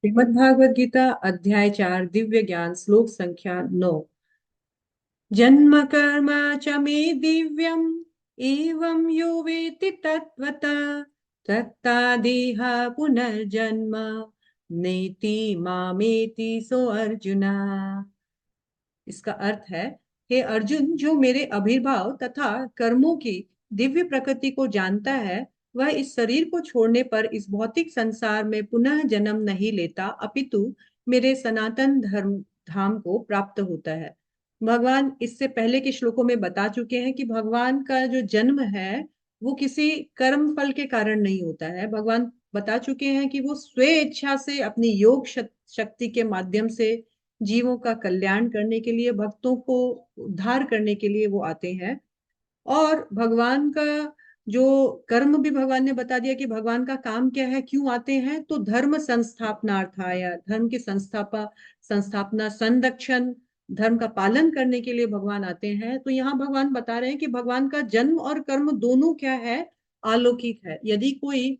श्रीमद् भागवत गीता अध्याय 4 दिव्य ज्ञान श्लोक संख्या 9। जन्म कर्म च मे दिव्यम एवं यो वेति तत्वतः तत्तादेह पुनर्जन्म नेति मामेति सो अर्जुना। इसका अर्थ है, हे अर्जुन, जो मेरे अभिभाव तथा कर्मों की दिव्य प्रकृति को जानता है वह इस शरीर को छोड़ने पर इस भौतिक संसार में पुनः जन्म नहीं लेता, अपितु मेरे सनातन धर्म धाम को प्राप्त होता है। भगवान इससे पहले के श्लोकों में बता चुके हैं कि भगवान का जो जन्म है वो किसी कर्म फल के कारण नहीं होता है। भगवान बता चुके हैं कि वो स्वे इच्छा से अपनी योग शक्ति के माध्यम से जीवों का कल्याण करने के लिए, भक्तों को उद्धार करने के लिए वो आते हैं। और भगवान का जो कर्म भी भगवान ने बता दिया कि भगवान का काम क्या है, क्यों आते हैं, तो धर्म संस्थापनार्थाय, धर्म की संस्थापना, संरक्षण, धर्म का पालन करने के लिए भगवान आते हैं। तो यहाँ भगवान बता रहे हैं कि भगवान का जन्म और कर्म दोनों क्या है, अलौकिक है। यदि कोई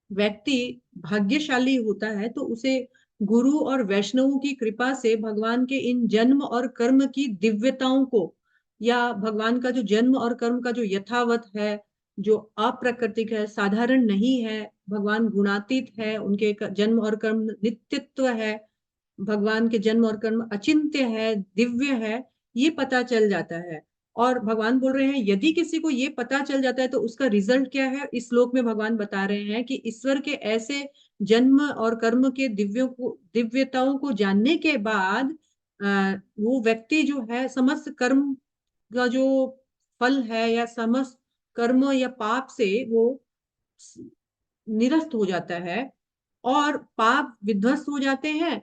व्यक्ति भाग्यशाली होता है तो उसे गुरु और वैष्णवों की कृपा से भगवान के इन जन्म और कर्म की दिव्यताओं को, या भगवान का जो जन्म और कर्म का जो यथावत है, जो अप्राकृतिक है, साधारण नहीं है, भगवान गुणातीत है, उनके जन्म और कर्म नित्यत्व है, भगवान के जन्म और कर्म अचिंत्य है, दिव्य है, ये पता चल जाता है। और भगवान बोल रहे हैं यदि किसी को ये पता चल जाता है तो उसका रिजल्ट क्या है, इस श्लोक में भगवान बता रहे हैं कि ईश्वर के ऐसे जन्म और कर्म के दिव्यताओं को जानने के बाद वो व्यक्ति जो है समस्त कर्म का जो फल है या समस्त कर्म या पाप से वो निरस्त हो जाता है और पाप विध्वस्त हो जाते हैं।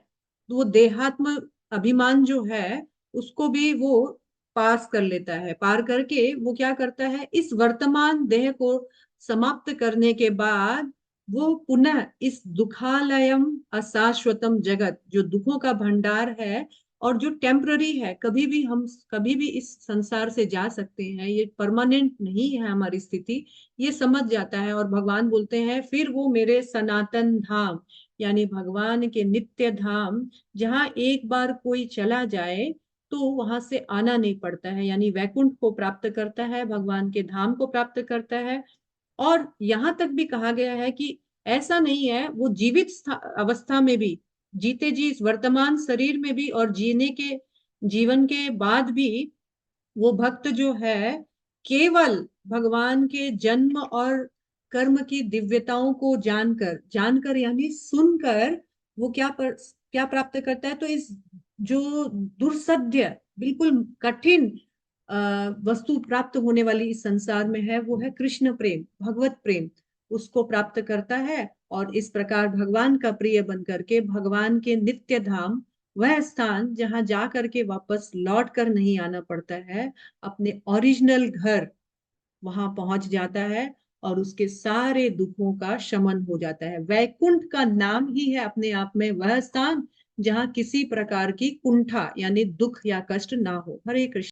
तो वो देहात्म अभिमान जो है उसको भी वो पास कर लेता है। पार करके वो क्या करता है, इस वर्तमान देह को समाप्त करने के बाद वो पुनः इस दुखालयम अशाश्वतम जगत, जो दुखों का भंडार है और जो टेम्पररी है, कभी भी इस संसार से जा सकते हैं, ये परमानेंट नहीं है हमारी स्थिति, ये समझ जाता है। और भगवान बोलते हैं फिर वो मेरे सनातन धाम, यानी भगवान के नित्य धाम, जहां एक बार कोई चला जाए तो वहां से आना नहीं पड़ता है, यानी वैकुंठ को प्राप्त करता है, भगवान के धाम को प्राप्त करता है। और यहां तक भी कहा गया है कि ऐसा नहीं है, वो जीवित अवस्था में भी, जीते जी इस वर्तमान शरीर में भी और जीने के जीवन के बाद भी वो भक्त जो है केवल भगवान के जन्म और कर्म की दिव्यताओं को जानकर जानकर यानी सुनकर वो क्या प्राप्त करता है, तो इस जो दुर्सध्य, बिल्कुल कठिन वस्तु प्राप्त होने वाली इस संसार में है, वो है कृष्ण प्रेम, भगवत प्रेम, उसको प्राप्त करता है। और इस प्रकार भगवान का प्रिय बन करके भगवान के नित्य धाम, वह स्थान जहां जा करके वापस लौट कर नहीं आना पड़ता है, अपने ओरिजिनल घर, वहां पहुंच जाता है और उसके सारे दुखों का शमन हो जाता है। वैकुंठ का नाम ही है अपने आप में वह स्थान जहां किसी प्रकार की कुंठा यानी दुख या कष्ट ना हो। हरे कृष्ण।